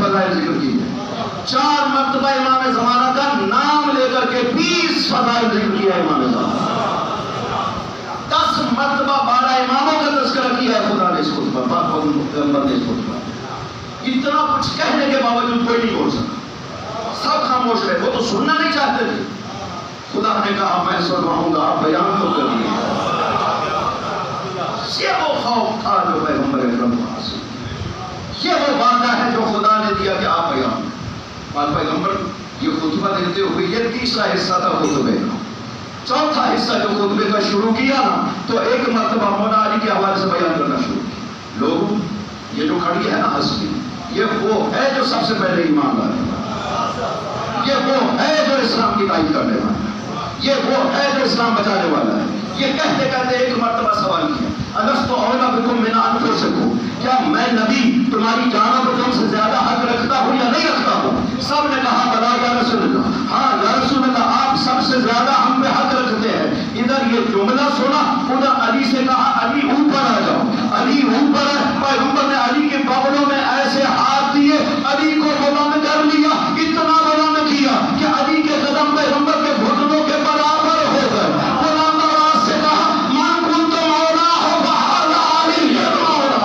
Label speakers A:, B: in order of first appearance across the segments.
A: فضائل ذکر کی ہے. 4 مرتبہ امام زمانہ کا نام لے کر کے 20 فضائل ذکر کیا امام زمانہ. 10 مرتبہ 12 اماموں کا تذکرہ کیا ہے خدا نے اس خطبہ پیغمبر نے اس خطبہ. اتنا کچھ کہنے کے باوجود کوئی نہیں بول سکا, سب خاموش رہے. وہ تو سننا نہیں چاہتے تھے. خدا نے کہا میں سنواؤں گا, آپ بیان تو کریے. یہ وہ خوف تھا جو پیغمبر اکرم کو حاصل, یہ وہ وعدہ ہے جو خدا نے دیا کہ آپ بیان. اور پیغمبر یہ خطبہ دیتے ہوئے یہ تیسرا حصہ تھا خطبے کا. چوتھا حصہ جو خطبے کا شروع کیا نا تو ایک مرتبہ مولا علی کے حوالے سے بیان کرنا شروع کیا. لوگوں یہ جو کھڑی ہے نا ہستی, یہ وہ ہے جو سب سے پہلے ایمان لانے والا, یہ وہ ہے جو اسلام کی تائید کرنے والا, یہ وہ ہے جو اسلام بچانے والا ہے. یہ کہتے کہتے ایک مرتبہ سوال کیا, الست اولا بکم من انفسکم, کیا میں نبی تمہاری جانوں پر تم سے زیادہ حق رکھتا ہوں یا نہیں رکھتا ہوں؟ سب نے کہا بلا یا رسول اللہ, ہاں یا رسول اللہ آپ سب سے زیادہ ہم پہ حق رکھتے ہیں. ادھر یہ جملہ سنا, ادھر علی سے کہا علی اوپر آ جاؤ. علی اوپر ہے. پیغمبر نے علی کے بغلوں میں ایسے ہاتھ دیے, علی کو بلند کر لیا, اتنا بلند کیا کہ علی کے قدم پیغمبر کے گھٹنوں کے برابر ہو گئے. بلند آواز سے کہا من کنت مولا ہو فہذا علی مولا.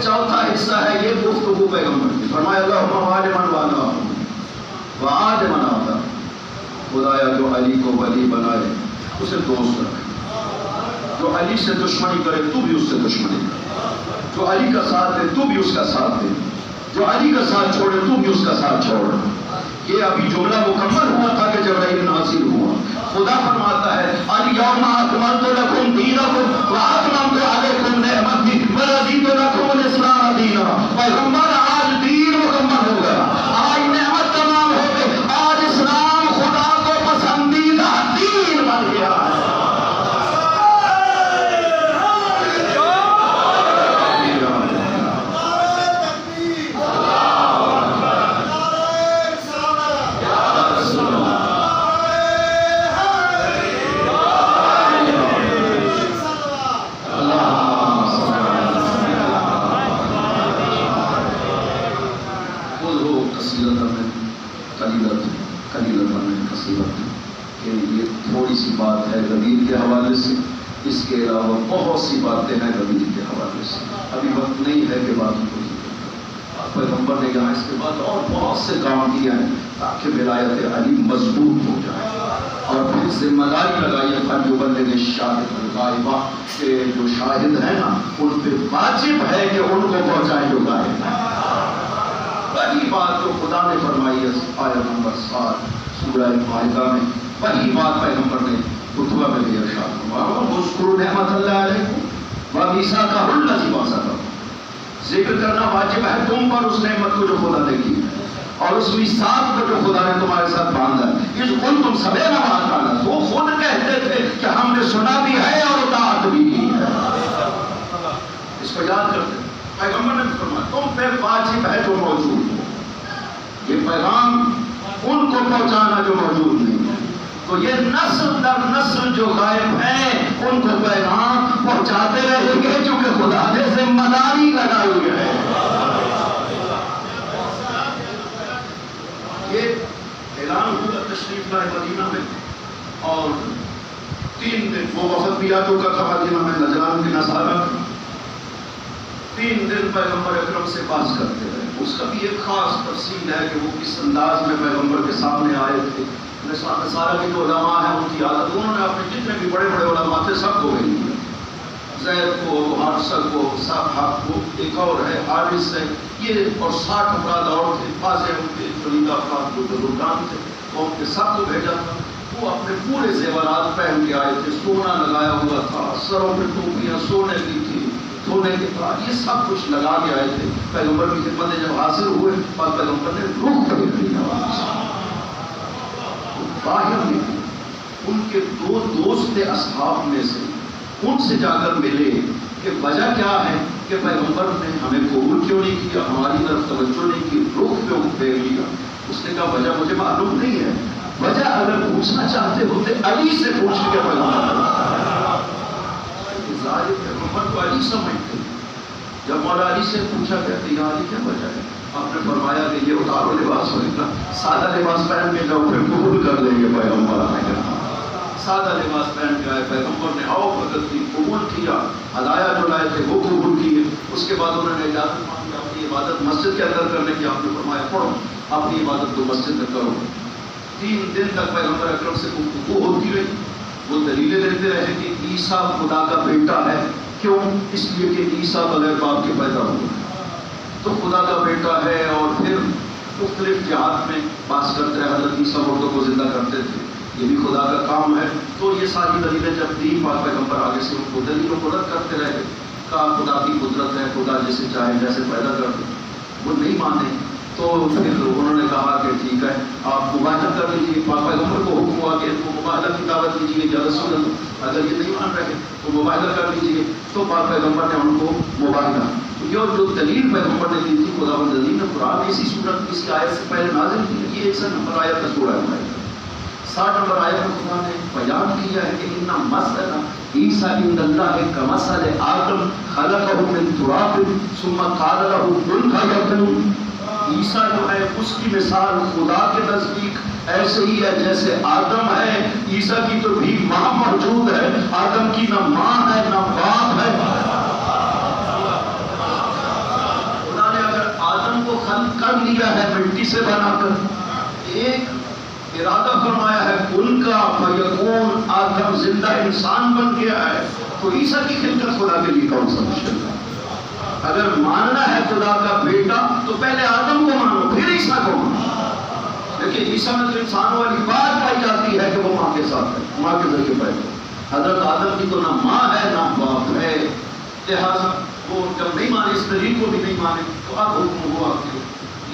A: چوتھا حصہ ہے یہ گفتگو پیغمبر کی. فرمایا اللہم وعد من والا وعد من آتا, خدایا جو علی کو ولی بنائے اسے دوست رکھے, جو علی سے دشمنی کرے تو بھی اس سے دشمنی کر, جو علی کا ساتھ دے تو بھی اس کا ساتھ دے, جو علی کا ساتھ چھوڑے تو بھی اس کا ساتھ چھوڑ. یہ ابھی جملہ مکمل ہوا تھا کہ جبرائیل نازل ہوا. خدا فرماتا ہے الیوم اکملت لکم دینکم واتممت علیکم نعمتی ورضیت لکم الاسلام دینا. پیغمبر آج دین مکمل ہو گیا, آج نعمت تمام ہو گئی, آج اسلام خدا کو پسندیدہ دین بن گیا ہے. تھوڑی سی بات ہے غدیر کے حوالے سے, اس کے علاوہ بہت سی باتیں ہیں غدیر کے حوالے سے. ابھی وقت نہیں ہے کہ باتوں کو پیغمبر نے یہاں اس کے بعد اور بہت سے کام کیے ہیں تاکہ ولایت علی مضبوط ہو جائے. اور پھر ذمہ داری لگائی فلیبلغ الشاہد الغائب, کہ جو شاہد ہیں نا ان پہ واجب ہے کہ ان کو پہنچائیں جو غائب ہیں. وہی بات جو خدا نے فرمائی ہے آیت نمبر 7 سورہ مائدہ میں, وہی بات پیغمبر نے خطبہ میں بھی ارشاد فرمایا. اذکروا نعمت اللہ علیکم ومیثاقہ الذی واثقکم, ذکر کرنا واجب ہے تم پر اس نعمت کو جو خدا نے کی اور اس میثاق کو جو خدا نے تمہارے ساتھ باندھا. اذ کنتم سمعنا واطعنا, وہ خود کہتے تھے کہ ہم نے سنا بھی ہے اور اطاعت بھی کی ہے. اس کو یاد کرتے پیغمبر نے فرمایا تم پہ واجب ہے جو موجود ہو, یہ پیغام ان کو پہنچانا جو موجود نہیں ہے. تو یہ نسل در نسل جو غائب ہیں ان کو پیغام پہنچاتے رہیں گے چونکہ خدا نے ذمہ داری لگائی ہے. یہ اعلان ہوا تشریف لائے مدینہ میں, اور 3 دن وہ وفد بھی آ چکا تھا مدینہ میں, نجران کے نصارہ. 3 دن پیغمبر اکرم سے بات کرتے رہے. اس کا بھی ایک خاص تفصیل ہے کہ وہ کس انداز میں پیغمبر کے سامنے آئے تھے. نصارہ کے جو علماء ہیں ان کی عادت, انہوں نے اپنے جتنے بھی بڑے بڑے علماء تھے سب کو بھیج دیا. زید کو, حارثہ کو, صحابہ کو, ایک اور ہے حارث ہے, یہ اور 60 افراد اور تھے فاضل ان کے چنیدہ افراد جو بزرگان تھے, قوم کے سب کو بھیجا تھا. وہ اپنے پورے زیورات پہن کے آئے تھے, سونا لگایا ہوا تھا, سروں پہ ٹوپیاں سونے کی تھی, دھونے کے بعد یہ سب کچھ لگا کے آئے تھے پیغمبر کی خدمت میں جب حاضر ہوئے اور پیغمبر نے روح پھیر لیا باہر نکلی. ان کے دو دوست اصحاب میں سے ان سے جا کر ملے کہ وجہ کیا ہے کہ پیغمبر نے ہمیں قبول کیوں نہیں کیا, ہماری طرف توجہ نہیں کی, روح پہ پھیر لیا. اس نے کہا وجہ مجھے معلوم نہیں ہے, وجہ اگر پوچھنا چاہتے ہوتے علی سے پوچھ کے پیغمبر کو علی سمجھتے. جب مولا علی سے پوچھا کہتے یا علی کیا وجہ ہے, آپ نے فرمایا کہ یہ اتارو لباس ہوگا, سادہ لباس پہن کے جاؤ پھر قبول کر لیں گے. پیغمبر نے سادہ لباس پہن کے آئے, پیغمبر نے آؤ بھگت کی, قبول کیا, ہدایہ جو لائے تھے وہ قبول کیے. اس کے بعد انہوں نے اجازت مانگی اپنی عبادت مسجد کے اندر کرنے کی. آپ نے فرمایا پڑھو اپنی عبادت کو مسجد میں کرو. 3 دن تک پیغمبر اکرم سے گفتگو ہوتی رہی. وہ دلیلیں دیتے رہے کہ عیسیٰ خدا کا بیٹا ہے. کیوں؟ اس لیے کہ عیسیٰ بغیر باپ کے پیدا ہوا تو خدا کا بیٹا ہے. اور پھر مختلف جہات میں بات کرتے رہے, حضرت عیسیٰ مردوں کو زندہ کرتے تھے, یہ بھی خدا کا کام ہے. تو یہ ساری دلیلیں جب دی پاک پیغمبر آگے سے ان کو دلیلوں کو رد کرتے رہے. کہا خدا کی قدرت ہے, خدا جسے چاہے جیسے پیدا کر دے. وہ نہیں مانے تو پھر انہوں نے کہا کہ ٹھیک ہے آپ مباہلہ کر لیجیے. پاک پیغمبر کو حکم ہوا کہ ان کو مباہلہ کی دعوت دیجیے یا رسول اللہ, اگر یہ نہیں مان رہے تو مباہلہ کر لیجیے. تو پاک پیغمبر نے ان کو مباہلہ, یہ جو دلیل پیغمبر نے دی تھی خدا و دلیل نے قرآن اسی صورت کسی آیت سے پہلے نازل کی. یہ 100 نمبر آیت کا سورہ ہے, 60 نمبر آیت میں خدا نے بیان کیا ہے کہ اِنَّ مَثَلَ عِیسیٰ عِندَ اللہِ کَمَثَلِ آدَمَ خَلَقَهُ مِن تُرَابٍ ثُمَّ قَالَ لَهُ كُن فَيَكُونُ. عیسیٰ جو ہے اس کی مثال خدا کے نزدیک ایسے ہی ہے جیسے آدم ہے. عیسیٰ کی تو بھی ماں موجود ہے, آدم کی نہ ماں ہے نہ باپ ہے. خدا نے اگر آدم کو خلق کر لیا ہے مٹی سے بنا کر, ایک ارادہ فرمایا ہے ان کا فیکون, آدم زندہ انسان بن گیا ہے, تو عیسیٰ کی خلقت خدا کے لیے کون سا مشکل ہے؟ اگر ماننا ہے خدا کا بیٹا تو پہلے آدم کو مانو پھر عیسیٰ کو مانو. لیکن عیسیٰ میں تو انسان والی بات پائی جاتی ہے کہ وہ ماں کے ساتھ ہے, ماں کے ذریعے پیدا. حضرت آدم کی تو نہ ماں ہے نہ باپ ہے, لہٰذا وہ جب نہیں مانے, اس دلیل کو بھی نہیں مانے, تو اب حکم ہوا کہ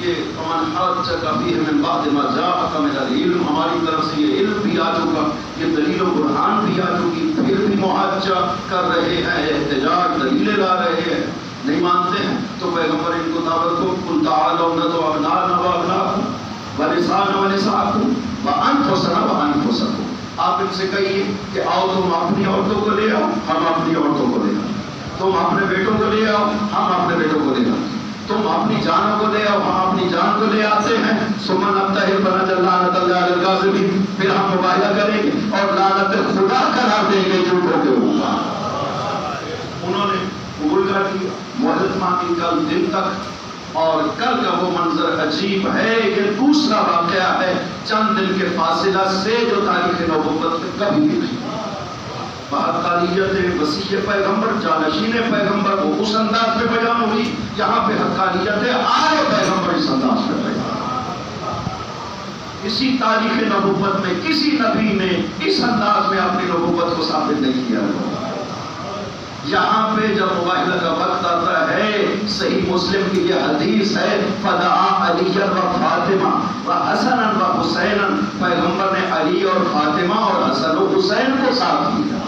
A: یہ فمن حجک فیہ من بعد ما جاءک من العلم, ہماری طرف سے یہ علم بھی آ چکا, یہ دلیل و برہان بھی آ چکی, پھر بھی محاجہ کر رہے ہیں, احتجاج دلیلیں لا رہے ہیں, نہیں مانتے ہیں. تو پیغمبر ان کو دعوت کو قل تعالوا ندعو ابناءنا وابناءکم ونساءنا ونساءکم وانفسنا وانفسکم. آپ ان سے کہیے کہ آؤ تم اپنی عورتوں کو لے آؤ, ہم اپنی عورتوں کو لے آؤ, تم اپنے بیٹوں کو لے آؤ, ہم اپنے بیٹوں کو لے آؤ, تم اپنی جانوں کو لے آؤ, ہم اپنی جان کو لے آتے ہیں. سمن ابتہل فنجعل لعنت اللہ علی الکاذبین, پھر ہم مباہلہ کریں گے اور لعنت خدا قرار دیں گے جھوٹوں کے اوپر. انہوں نے قبول کر لیا, مہلت مانگی کل دن تک, اور کل کا وہ منظر عجیب ہے. یہ دوسرا واقعہ ہے چند دن کے فاصلہ سے جو تاریخ نبوت میں کبھی بھی نہیں. حقانیت وسیع پیغمبر, جانشین پیغمبر, وہ اس انداز میں بیان ہوئی. یہاں پہ حقانیت آئے پیغمبر اس انداز میں بیان. اسی تاریخ نبوت میں کسی نبی نے اس انداز میں اپنی نبوت کو ثابت نہیں کیا. یہاں پہ جب مباہلہ کا وقت آتا ہے, صحیح مسلم کی یہ حدیث ہے, فدعا علی و فاطمہ و حسن و حسین, پیغمبر نے علی اور فاطمہ اور حسن و حسین کو ساتھ لیا.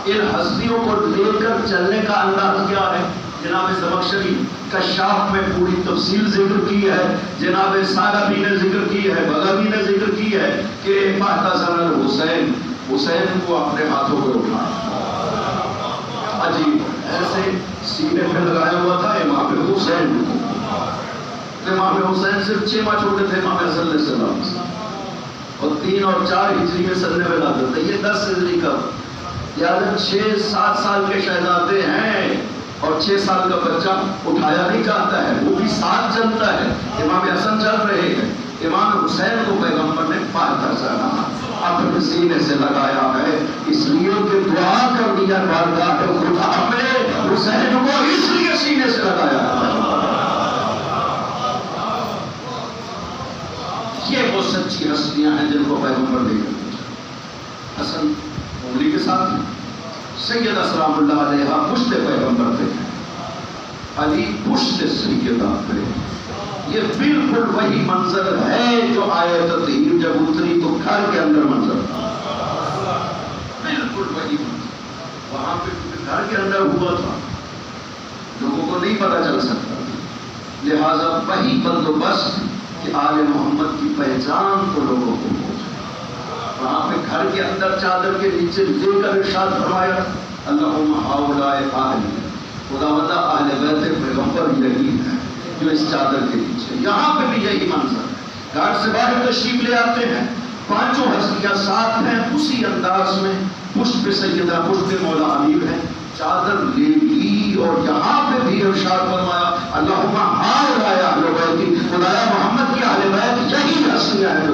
A: ان ہستیوں کو لے کر چلنے کا انداز کیا ہے؟ جناب زمخشری کشاف میں پوری تفصیل ذکر کی ہے, جناب سالبی نے ذکر کی ہے, بغوی نے ذکر کی ہے کہ فاحتضن الحسین, حسین کو اپنے ہاتھوں پہ اٹھایا. عجیب, ایسے سینے پہ لگایا ہوا تھا امام حسین. امام حسین صرف 6 ماہ چھوٹے تھے امام حسن علیہ السلام سے, اور 3 اور 4 ہجری میں سلنے میں لاتے تھے. یہ 10 ہجری کا, یاد 6-7 سال کے شہزادے ہیں اور 6 سال کا بچہ اٹھایا نہیں جاتا ہے, وہ بھی ساتھ چلتا ہے. امام حسن چل رہے ہیں, امام حسین کو پیغمبر نے فاحتضن اپنے سینے سے لگایا ہے, اس لیے کہ دعا کر دیا بارگاہ خدا میں حسین کو اس لیے سینے سے لگایا ہے. یہ وہ سچی ہستیاں ہیں جن کو پیغمبر دے گئے. حسن انگلی کے ساتھ سیدہ سلام اللہ علیہ پشت پیغمبر پہ ہے، علی پشت سیدہ پہ. یہ بالکل وہی منظر ہے جو آیت تطہیر جب اتری تو گھر کے اندر منظر تھا، بالکل وہی منظر. وہاں پہ گھر کے اندر ہوا تھا، لوگوں کو نہیں پتا چل سکتا، لہذا وہی بندوبست کہ آل محمد کی پہچان تو لوگوں کو پہنچے. وہاں پہ گھر کے اندر چادر کے نیچے لے کر ارشاد فرمایا اللہم ہؤلاء اہلی، خداوند اہل بیت پیغمبر یہی ہے جو اس چادر کے نیچے. یہاں پہ بھی یہی منظر ہے، گھر سے باہر تشریف لے آتے ہیں، پانچوں ہستیاں ساتھ ہیں، اسی انداز میں پشت پہ سیدہ پشت پہ مولا علی ہے، چادر لے لی اور یہاں پہ بھی ارشاد فرمایا اللہم ہؤلاء اہل بیتی، خدایا محمد کی اہل بیت یہی ہستیاں ہیں جو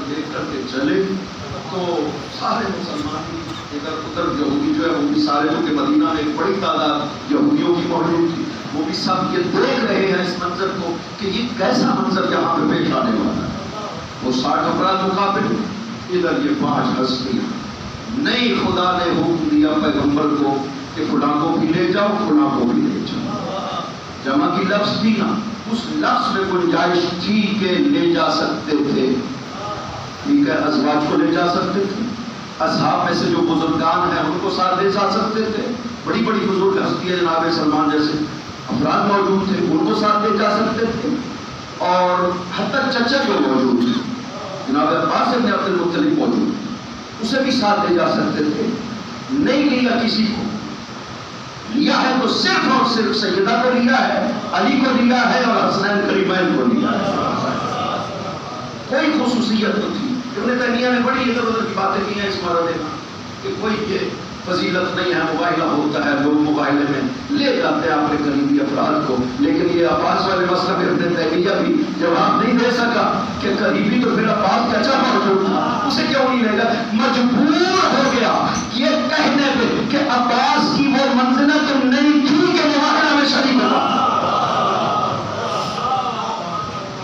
A: دیکھ کر کے چلے تو سارے مسلمان ادھر ادھر یہودی جو ہے وہ بھی سارے، جو کہ مدینہ میں ایک بڑی تعداد یہودیوں کی موجود تھی، وہ بھی سب یہ دیکھ رہے ہیں اس منظر کو کہ یہ کیسا منظر یہاں پہ پیش آنے والا ہے. وہ 60 افراد مقابل، ادھر یہ 5 ہستیاں. نہیں، خدا نے حکم دیا پیغمبر کو کہ فلاں کو بھی لے جاؤ، فلاں کو بھی لے جاؤ. جمع کی لفظ بھی نہ، اس لفظ میں گنجائش تھی کہ لے جا سکتے تھے، ٹھیک ہے، ازواج کو لے جا سکتے تھے، اصحاب میں سے جو بزرگان ہیں ان کو ساتھ لے جا سکتے تھے، بڑی بڑی بزرگ ہستیاں جناب سلمان جیسے افراد موجود تھے ان کو ساتھ لے جا سکتے تھے، اور حتی چچا جو موجود تھے جناب عباس ابن عبد المطلب موجود تھے، اسے بھی ساتھ لے جا سکتے تھے. نہیں لیا کسی کو، لیا ہے تو صرف اور صرف سیدہ کو لیا ہے، علی کو لیا ہے اور حسنین کریمین کو لیا ہے. کوئی خصوصیت نہیں تھی. ابن تیمیہ نے بڑی ادھر ادھر کی باتیں کی ہیں اس بارے میں کہ کوئی یہ فضیلت نہیں ہے، مباہلہ ہوتا ہے، لوگ مباہلے میں لے جاتے ہیں اپنے قریبی افراد کو. لیکن یہ عباس والے مسئلہ میں ابن تیمیہ بھی جواب نہیں دے سکا کہ قریبی تو پھر عباس چچا موجود تھا، اسے کیوں نہیں لے گا. مجبور ہو گیا یہ کہنے پہ کہ عباس کی وہ منزلت نہیں تھی کہ مباہلہ میں شریک ہوا.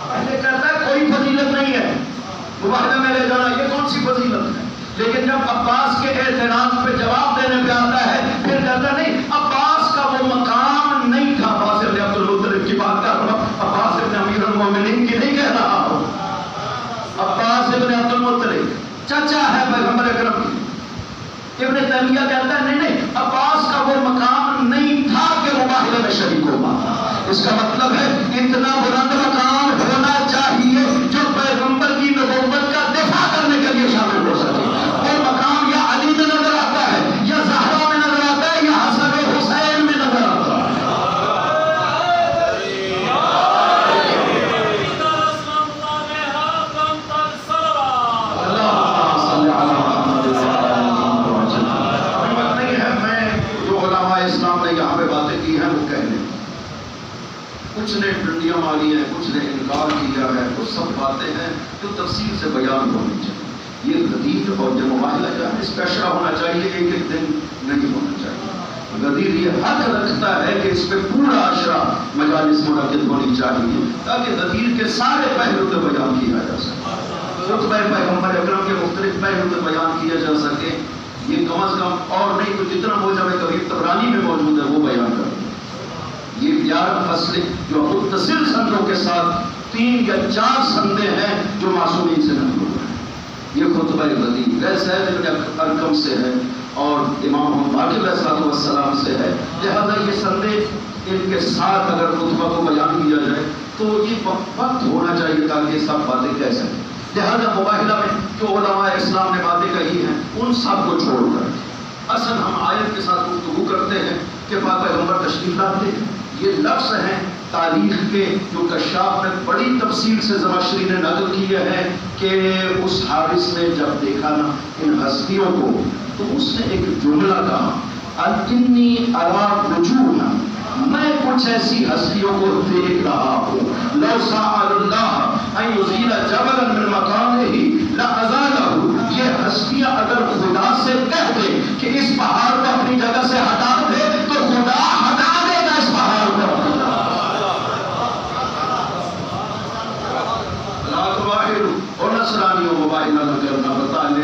A: پہلے کہتا ہے کوئی فضیلت نہیں ہے مباہلہ میں لے جانا، یہ کون سی فضیلت ہے. لیکن جب عباس کے اعتراض پہ جواب دینے پہ آتا ہے پھر کہتا نہیں عباس کا وہ مقام نہیں تھا. عباس ابن عبد المطلب کی بات کر رہا ہوں، عباس ابن امیر المومنین کی نہیں کہہ رہا ہوں. عباس ابن عبد المطلب چچا ہے پیغمبر اکرم کی. ابن تیمیہ کہتا ہے نہیں عباس کا وہ مقام نہیں تھا کہ مباہلے میں شریک ہوگا. اس کا مطلب ہے اتنا بلند مقام ہونا چاہیے جو پیغمبر کی نبوت کا دفاع کرنے کے لیے شامل ہو سکے. اور مقام یا علی میں نظر آتا ہے، یا زہرا میں نظر آتا ہے، یا حسن حسین میں نظر آتا ہے. اسلام نے یہاں پہ باتیں کی ہیں وہ کہنے، کچھ نے ڈنڈیاں ماری ہیں، کچھ نے انکار کیا ہے، کچھ سب باتیں ہیں جو تفصیل سے بیان ہونی چاہیے. یہ غدیر اور جو مباہلہ جو ہے اس کا اشرا ہونا چاہیے، ایک ایک دن نہیں ہونا چاہیے. غدیر یہ حق رکھتا ہے کہ اس پہ پورا اشرا مجالس منعقد ہونی چاہیے تاکہ غدیر کے سارے پہلو پہ بیان کیا جا سکے، خطبہ پیغمبر اکرم کے مختلف پہلو پہ بیان کیا جا سکے. یہ کم از کم اور نہیں تو جتنا موجب کبیر طبرانی میں موجود ہے وہ بیان کر دیں. یہ 11 فصلیں جو متصل سندوں کے ساتھ 3 یا 4 سندیں ہیں جو معصومین سے نقل ہوئے ہیں. یہ خطبہ غدیر زید بن ارقم سے ہے اور امام باقر علیہ السلام سے ہے. لہذا یہ سندیں ان کے ساتھ اگر خطبہ کو بیان کیا جائے تو یہ وقت ہونا چاہیے تاکہ سب باتیں کہہ سکیں. لہذا مباہلہ میں جو علماء اسلام نے باتیں کہی ہیں ان سب کو چھوڑ کر اصل ہم آیت کے ساتھ گفتگو کرتے ہیں کہ پاک پیغمبر تشریف لاتے ہیں. یہ لفظ ہیں تاریخ کے جو کشاف نے بڑی تفصیل سے زمخشری نے نقل کیے ہیں کہ اس حارث نے جب دیکھا نا ان ہستیوں کو تو اس نے ایک جملہ کہا انی ارا وجوہا، میں کچھ ایسی ہستیوں کو دیکھ رہا ہوں لو سأل اللہ ان یزیل جبلا من مکانہ لازالہ. یہ ہستیاں اگر خدا سے کہہ دے کہ اس پہاڑ کو اپنی جگہ سے ہٹا دے تو خدا ہٹا دے گا اس پہاڑ کو. اور نصرانی و مباہلہ کرنا بتا لے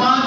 A: 5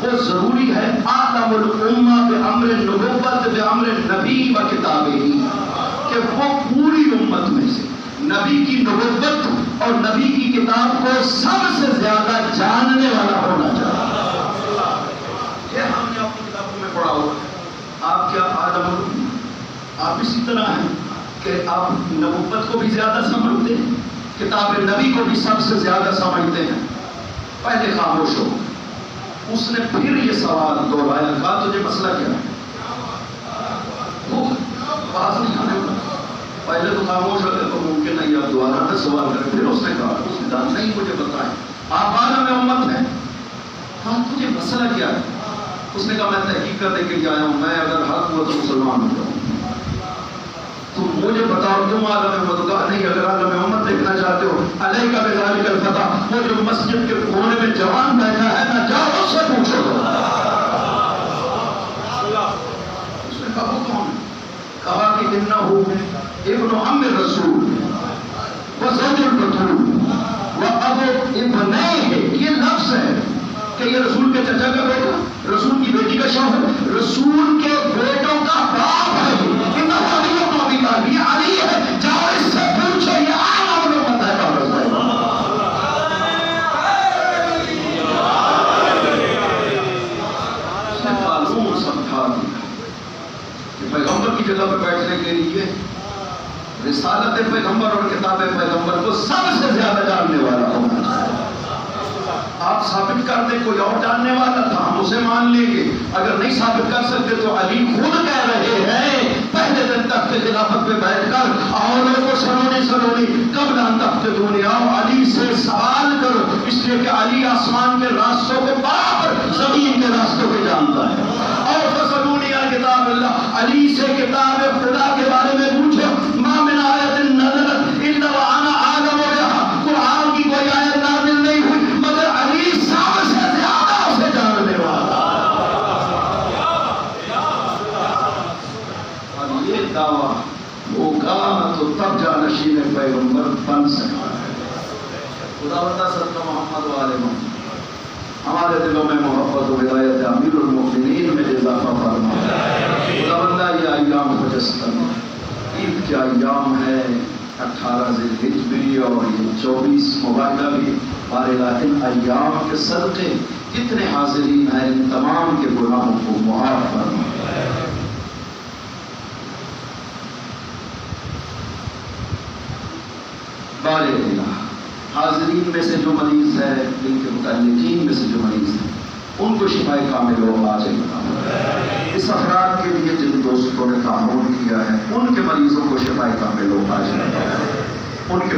A: وہ ضروری ہے عالم الامہ بعمر النبوت بعمر النبی و کتابہ، کہ وہ پوری امت میں سے نبی کی نبوت اور نبی کی کتاب کو سب سے زیادہ جاننے والا ہونا چاہیے۔ یہ ہم نے اپنی کتابوں میں پڑھا ہوا ہے۔ آپ کیا عالم الامہ، آپ اسی طرح ہیں کہ آپ نبوت کو بھی زیادہ سمجھتے ہیں، کتاب نبی کو بھی سب سے زیادہ سمجھتے ہیں۔ پہلے خاموش ہو، اس نے پھر یہ سوال دوہرایا، کہا تجھے مسئلہ کیا ہے؟ وہ بات نہیں آنے والا، پہلے تو خاموش ہو گئے تو ممکن نہیں آپ دوبارہ نہ سوال کریں۔ پھر اس نے کہا، اس نے کہا نہیں مجھے بتائیں، آپ عالم امت ہیں، کہا تجھے مسئلہ کیا ہے؟ اس نے کہا میں تحقیق کرنے کے لیے آیا ہوں، میں اگر حق ہوا تو مسلمان ہو جاؤں، تم مجھے بتاؤ تم عالم امت ہو؟ کہا نہیں، اگر عالم امت دیکھنا چاہتے ہو علیک بذالک الفتح، وہ جو مسجد کے کونے میں جوان بیٹھا ہے نہ جاؤ اس سے پوچھو۔ اس نے کہا وہ کون ہے؟ کہا کہ انہ ابن عم الرسول وزوج البتول وابو ابنیہ، یہ لفظ ہے کہ یہ رسول کے چچا کا بیٹا، رسول کی بیٹی کا شوہر، رسول کے بیٹوں کا باپ ہے۔ انہ علی ابن ابی طالب، یہ علی ہے، جاؤ اس سے پوچھو، یہ عالم الامت ہے۔ اس نے قانون سمجھا دیا کہ پیغمبر کی جگہ پہ بیٹھنے کے لیے رسالت پیغمبر اور کتاب پیغمبر کو سب سے زیادہ جاننے والا ہونا چاہیے۔ آپ ثابت کر دیں کوئی اور جاننے والا تھا، ہم اسے مان لیں گے، اگر نہیں ثابت کر سکتے تو علی خود کہہ رہے ہیں پہلے دن تخت خلافت پہ بیٹھ کر، اور لوگوں سلونی قبل ان تفتونی، آؤ علی سے سوال کرو، اس لیے کہ علی آسمان کے راستوں کو برابر زمین کے راستوں کو جانتا ہے۔ اور فسلونی عن کتاب اللہ، علی سے کتاب خدا کے بارے میں پوچھو، ما من آیت نزلت الا وانا عالم بها، قرآن کی کوئی آیت نازل نہیں ہوئی مگر علی سب سے زیادہ اسے جاننے والا۔ اور یہ دعویٰ ہوگا تو تب جانشین پیغمبر بن سکتا ہے۔ خدا بندہ صدقہ محمد و آل محمد ہمارے دلوں میں محبت و ولایت امیر المؤمنین میں اضافہ فرما۔ خدا بندہ یہ ایام مجسم عید کے ایام ہے، 18 ذی الحجہ بھی اور یہ 24 مبارکہ بھی، بارگاہ ان ایام کے صدقے جتنے حاضرین ہیں ان تمام کے گناہوں کو معاف فرما۔ بارے حاضرین میں سے جو مریض ہے، ان کے متعلقین میں سے جو مریض ہیں، ان کو شفا کامل و عاجل بنا۔ اس افراد کے لیے جن دوستوں نے تعاون کیا ہے ان کے مریضوں کو شفا کامل و عاجل بنا، ان کے